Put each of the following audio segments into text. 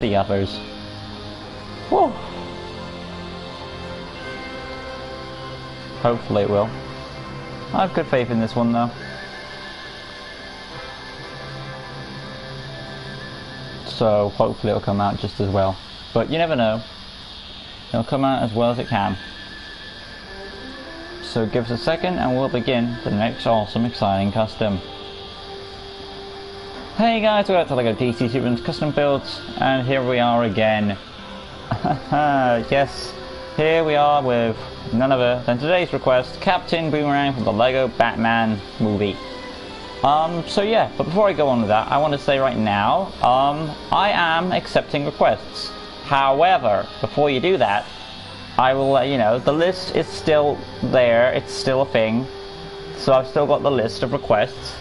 the others. Whew. Hopefully it will. I have good faith in this one though. So hopefully it'll come out just as well. But you never know. It'll come out as well as it can. So give us a second and we'll begin the next awesome exciting custom. Hey guys, welcome to LEGO DC Superman's Custom Builds, and here we are again. Yes, here we are with none other than today's request, Captain Boomerang from the LEGO Batman movie. So yeah, but before I go on with that, I want to say right now, I am accepting requests. However, before you do that, I will let you know, the list is still there, it's still a thing. So I've still got the list of requests.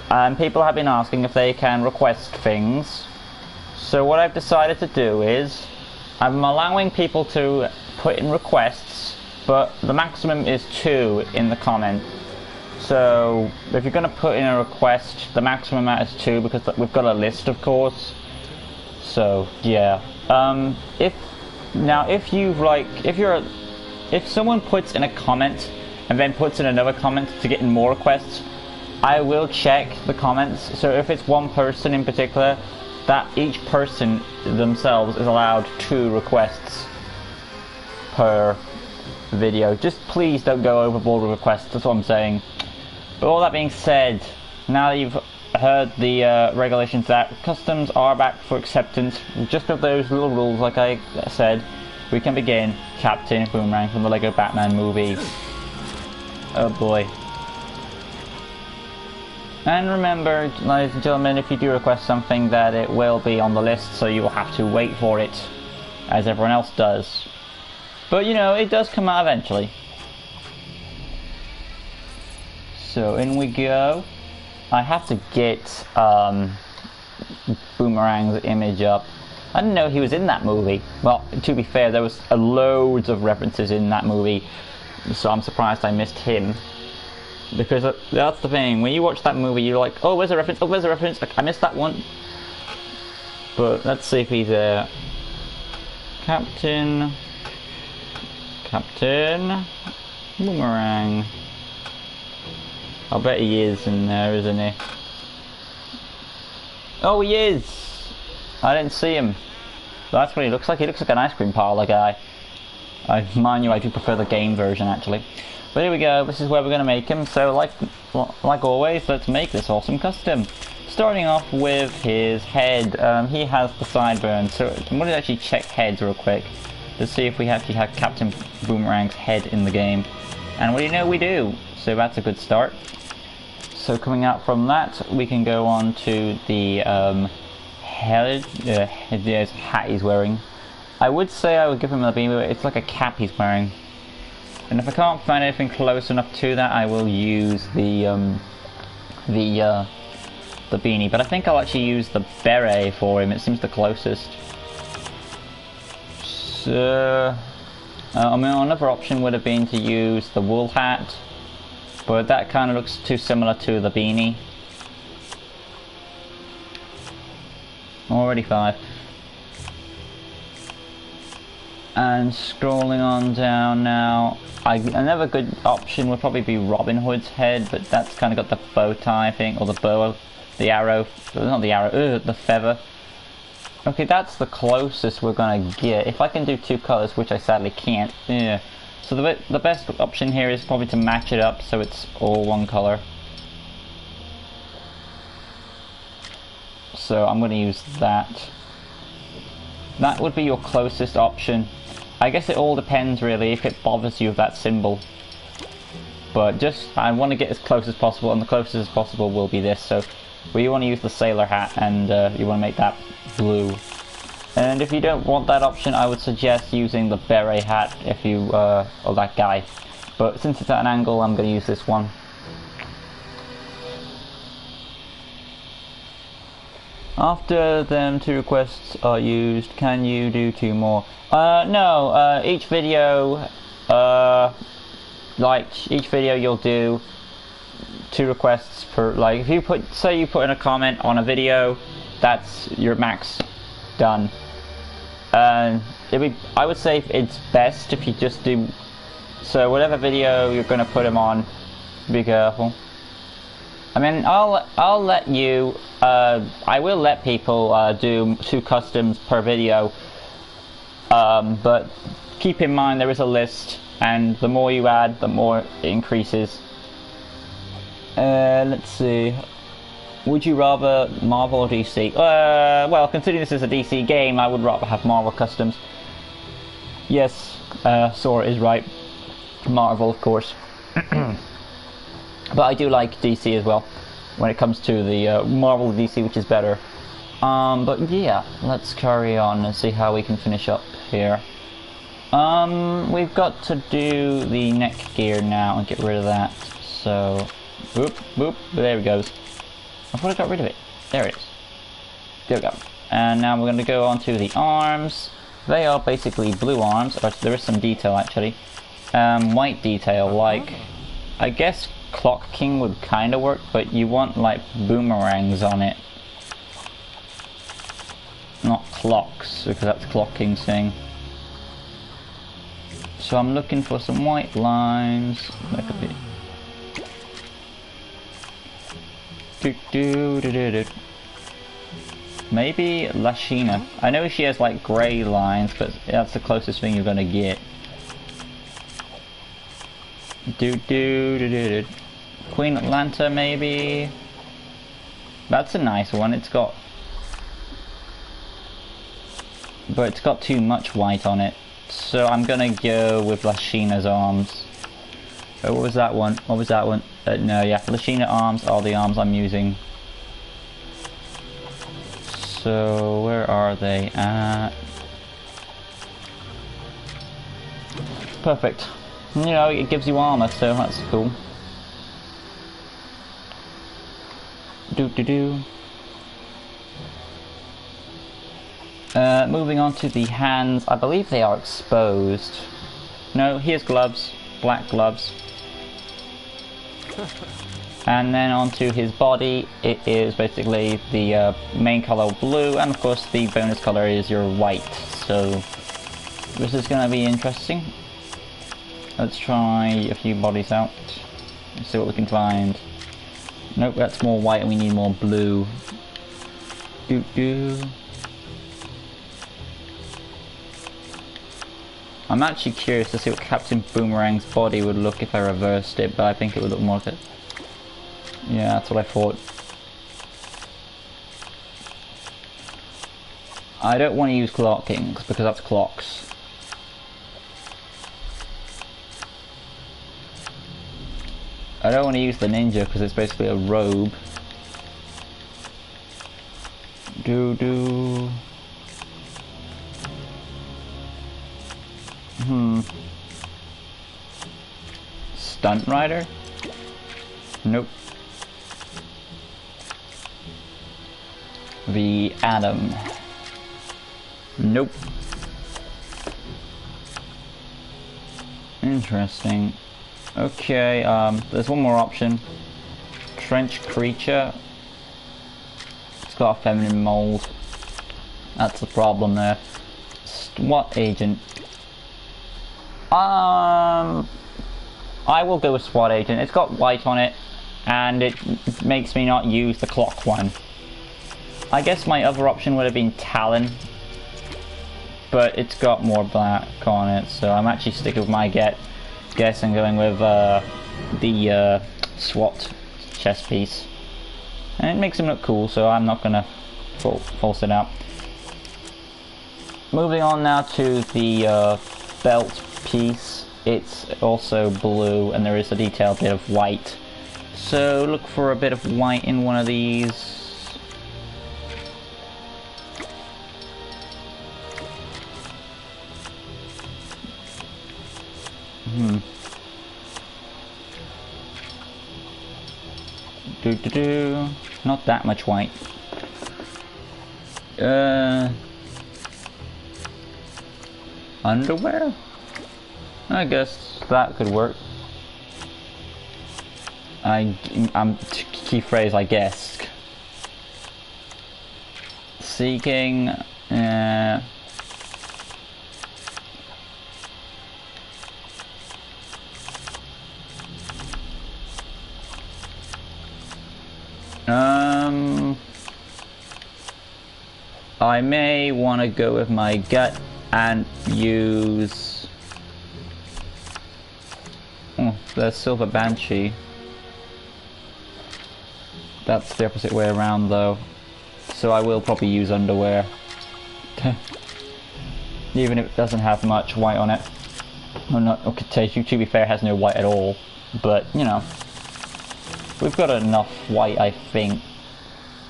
And people have been asking if they can request things. So what I've decided to do is, I'm allowing people to put in requests, but the maximum is 2 in the comment. So if you're going to put in a request, the maximum amount is 2 because we've got a list, of course. So yeah. If someone puts in a comment and then puts in another comment to get in more requests, I will check the comments. So if it's one person in particular, that each person themselves is allowed 2 requests per video. Just please don't go overboard with requests, that's what I'm saying. But all that being said, now that you've heard the regulations that customs are back for acceptance, just with those little rules like I said, we can begin Captain Boomerang from the LEGO Batman movie. Oh boy. And remember, ladies and gentlemen, if you do request something, that it will be on the list, so you will have to wait for it, as everyone else does. But you know, it does come out eventually. So in we go. I have to get Boomerang's image up. I didn't know he was in that movie. Well, to be fair, there was loads of references in that movie, so I'm surprised I missed him. Because that's the thing, when you watch that movie you're like, oh where's the reference, oh where's the reference, I missed that one. But let's see if he's there. Captain Boomerang. I bet he is in there, isn't he? Oh, he is! I didn't see him. That's what he looks like. He looks like an ice cream parlor guy. Mind you, I do prefer the game version actually. But here we go, this is where we're going to make him, so like always, let's make this awesome custom. Starting off with his head, he has the sideburns, so I'm going to actually check heads real quick to see if we actually have Captain Boomerang's head in the game. And what do you know, we do, so that's a good start. So coming out from that, we can go on to the hat he's wearing. I would say I would give him a beanie, but it's like a cap he's wearing. And if I can't find anything close enough to that, I will use the beanie. But I think I'll actually use the beret for him. It seems the closest. So, I mean, another option would have been to use the wool hat, but that kind of looks too similar to the beanie. Already 5. And scrolling on down now, another good option would probably be Robin Hood's head, but that's kind of got the bow tie, I think, or the bow, the arrow, not the arrow, the feather. Okay, that's the closest we're gonna get. If I can do 2 colors, which I sadly can't, yeah. So the best option here is probably to match it up so it's all one color. So I'm gonna use that. That would be your closest option. I guess it all depends really if it bothers you with that symbol. But just, I want to get as close as possible, and the closest as possible will be this. So we want to use the sailor hat, and you want to make that blue. And if you don't want that option, I would suggest using the beret hat if you, or that guy. But since it's at an angle, I'm going to use this one. After them 2 requests are used, can you do 2 more? No, each video, each video you'll do 2 requests per, like, if you say you put in a comment on a video, that's your max done. I would say it's best if you just do. So whatever video you're going to put them on, be careful. I mean, I'll let you. I will let people do 2 customs per video. But keep in mind there is a list, and the more you add, the more it increases. Let's see. Would you rather Marvel or DC? Well, considering this is a DC game, I would rather have Marvel customs. Yes, Sora is right. Marvel, of course. But I do like DC as well, when it comes to the Marvel DC, which is better. But yeah, let's carry on and see how we can finish up here. We've got to do the neck gear now and get rid of that. So, boop, boop, there it goes. I thought I got rid of it. There it is. There we go. And now we're going to go on to the arms. They are basically blue arms. Or there is some detail actually. White detail, like, I guess Clock King would kind of work, but you want like boomerangs on it. Not clocks, because that's Clock King's thing. So I'm looking for some white lines. That could be. Maybe Lashina. I know she has like grey lines, but that's the closest thing you're gonna get. Queen Atlanta, maybe. That's a nice one. It's got, but it's got too much white on it. So I'm gonna go with Lashina's arms. Oh, what was that one? What was that one? No, yeah, Lashina arms are the arms I'm using. So where are they at? Perfect. You know, it gives you armor, so that's cool. Moving on to the hands, I believe they are exposed. No, here's gloves, black gloves. And then onto his body, it is basically the main color blue, and of course the bonus color is your white. So this is going to be interesting. Let's try a few bodies out. Let's see what we can find. Nope, that's more white and we need more blue. I'm actually curious to see what Captain Boomerang's body would look if I reversed it, but I think it would look more like it. Yeah, that's what I thought. I don't want to use Clock Kings because that's clocks. I don't want to use the ninja because it's basically a robe. Stunt Rider? Nope. The Atom? Nope. Interesting. Okay, there's one more option. Trench Creature. It's got a feminine mold. That's the problem there. SWAT Agent. I will go with SWAT Agent. It's got white on it, and it makes me not use the clock one. I guess my other option would have been Talon, but it's got more black on it, so I'm actually sticking with my guess and going with the SWAT chest piece. And it makes him look cool, so I'm not gonna false it out. Moving on now to the belt piece. It's also blue and there is a detailed bit of white. So look for a bit of white in one of these. Not that much white. Underwear? I guess that could work. I'm key phrase, I guess. Seeking. I may want to go with my gut and use the Silver Banshee. That's the opposite way around though, so I will probably use underwear. Even if it doesn't have much white on it. Well, not, okay, to be fair, it has no white at all, but you know, we've got enough white, I think.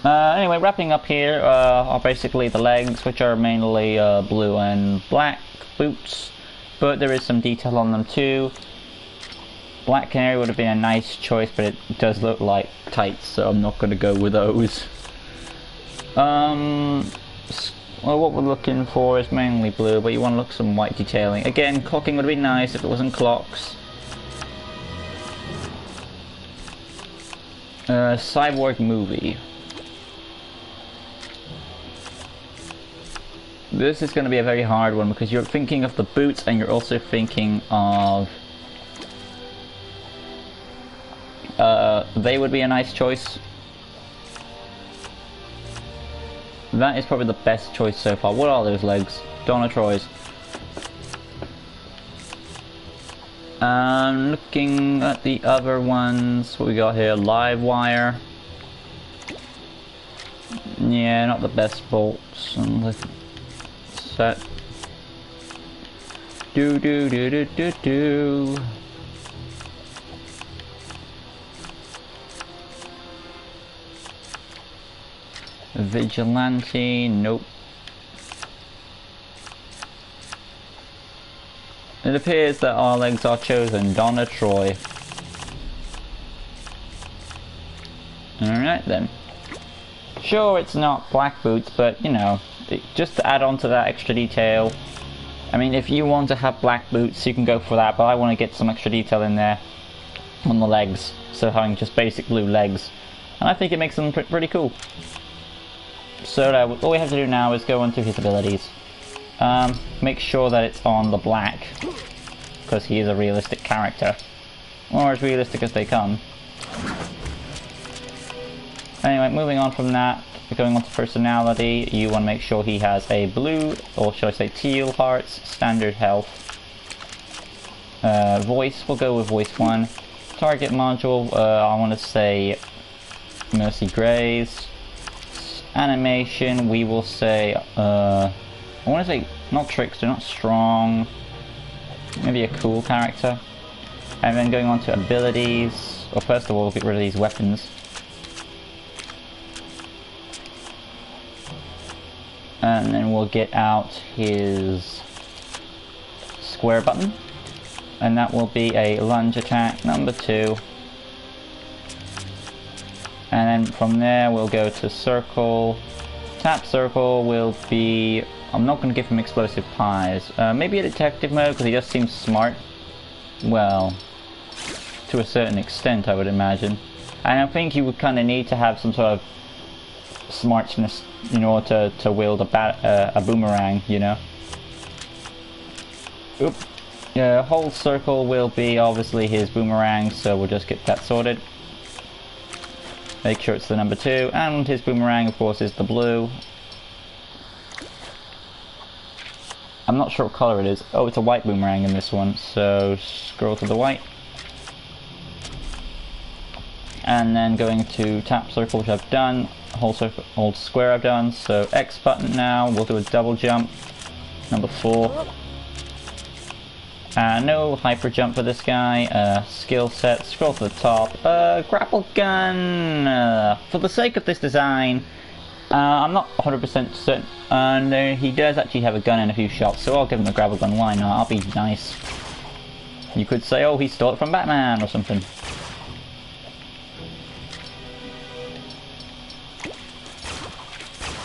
Anyway, wrapping up here are basically the legs, which are mainly blue and black boots, but there is some detail on them too. Black Canary would have been a nice choice, but it does look like tights, so I'm not going to go with those. Well, what we're looking for is mainly blue, but you want to look some white detailing. Again, clocking would be nice if it wasn't clocks. Cyborg movie. This is going to be a very hard one because you're thinking of the boots and you're also thinking of... they would be a nice choice. That is probably the best choice so far. What are those legs? Donna Troy's. Looking at the other ones, what we got here? Live wire. Yeah, not the best bolts. And the set. Do do do do do do. Vigilante, nope. It appears that our legs are chosen. Donna Troy. Alright then. Sure, it's not black boots, but you know, just to add on to that extra detail. I mean, if you want to have black boots, you can go for that, but I want to get some extra detail in there on the legs. So having just basic blue legs. And I think it makes them pretty cool. So all we have to do now is go into his abilities. Make sure that it's on the black, because he is a realistic character, or as realistic as they come. Anyway, moving on from that, going on to personality, you want to make sure he has a blue, or should I say teal hearts, standard health. Voice, we'll go with voice 1. Target module, I want to say Mercy Grays. Animation, we will say, I want to say, not trickster, not strong, maybe a cool character. And then going on to abilities, well, first of all, we'll get rid of these weapons. And then we'll get out his square button, and that will be a lunge attack number 2. And then from there we'll go to circle. Tap circle will be... I'm not going to give him explosive pies. Maybe a detective mode because he just seems smart. Well, to a certain extent I would imagine. And I think you would kind of need to have some sort of smartness in order to wield a boomerang, you know. Oop. Whole circle will be obviously his boomerang, so we'll just get that sorted. Make sure it's the number 2, and his boomerang of course is the blue. I'm not sure what colour it is. Oh, it's a white boomerang in this one, so scroll to the white. And then going to tap circle, which I've done, whole circle, hold square I've done, so X button now, we'll do a double jump, number 4. No hyper jump for this guy. Skill set, scroll to the top. Grapple gun. For the sake of this design, I'm not 100% certain. And he does actually have a gun and a few shots, so I'll give him a grapple gun. Why not? I'll be nice. You could say, oh, he stole it from Batman or something.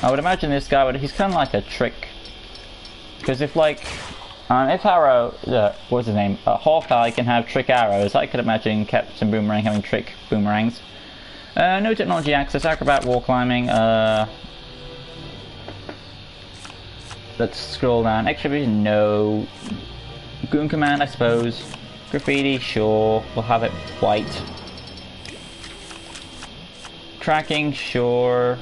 I would imagine this guy he's kind of like a trick. Because if like... if Arrow, what's his name, Hawkeye can have trick arrows, I could imagine Captain Boomerang having trick boomerangs. No technology access, acrobat, wall climbing, let's scroll down, extra vision, no. Goon command, I suppose. Graffiti, sure, we'll have it white. Tracking, sure.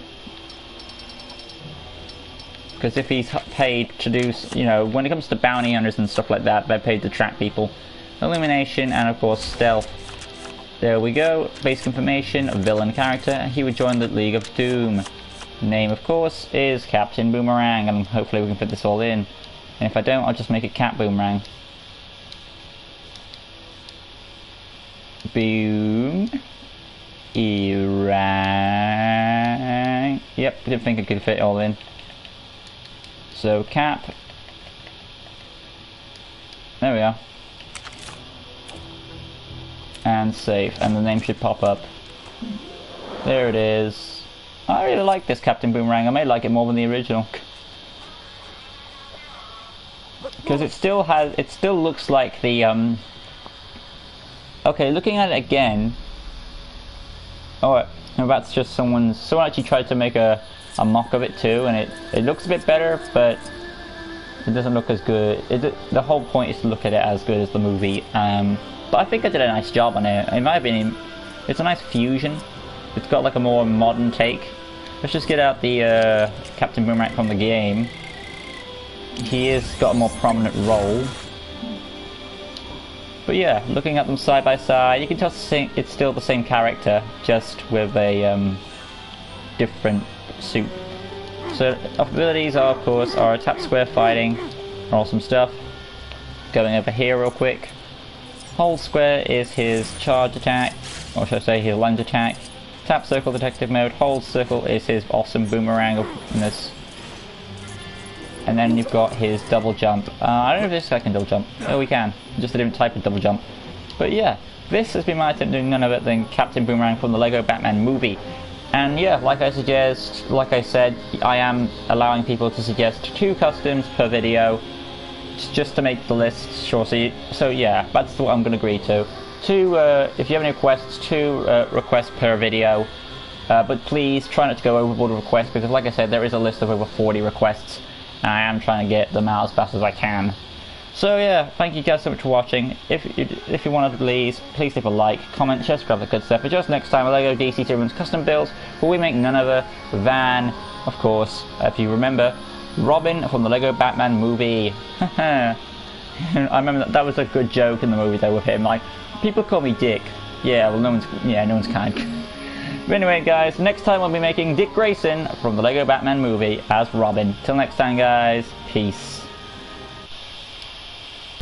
Because if he's paid to do, you know, when it comes to bounty hunters and stuff like that, they're paid to track people. Illumination and of course stealth. There we go. Basic information, a villain character. He would join the League of Doom. Name, of course, is Captain Boomerang, and hopefully we can fit this all in. And if I don't, I'll just make it Cat Boomerang. Boom. Erang. Yep, didn't think I could fit it all in. So, Cap. There we are. And save, and the name should pop up. There it is. I really like this Captain Boomerang. I may like it more than the original. Because it still looks like the, okay, looking at it again. Oh, that's just someone actually tried to make a mock of it too, and it looks a bit better, but it doesn't look as good. The whole point is to look at it as good as the movie. But I think I did a nice job on it. In my opinion, it's a nice fusion. It's got like a more modern take. Let's just get out the Captain Boomerang from the game. He has got a more prominent role. But yeah, looking at them side by side, you can tell it's still the same character, just with a different suit. So abilities are, of course, are tap square fighting, awesome stuff. Going over here real quick. Hold square is his charge attack, or should I say his lunge attack. Tap circle detective mode, hold circle is his awesome boomerangness. And then you've got his double jump. I don't know if this guy can double jump. Oh, we can. Just a different type of double jump. But yeah, this has been my attempt doing none other than Captain Boomerang from the Lego Batman movie. And yeah, like I said, I am allowing people to suggest 2 customs per video, just to make the list sure. So yeah, that's what I'm going to agree to. 2, if you have any requests, 2 requests per video. But please try not to go overboard with requests, because like I said, there is a list of over 40 requests. And I am trying to get them out as fast as I can. So yeah, thank you guys so much for watching. If you want to please leave a like, comment, share, subscribe, the good stuff. But just next time, a LEGO DC Children's custom builds, where we make none other than, of course, if you remember, Robin from the Lego Batman movie. I remember that was a good joke in the movie though with him. Like, people call me Dick. Yeah, well, no one's kind. But anyway, guys, next time we'll be making Dick Grayson from the Lego Batman movie as Robin. Till next time, guys, peace.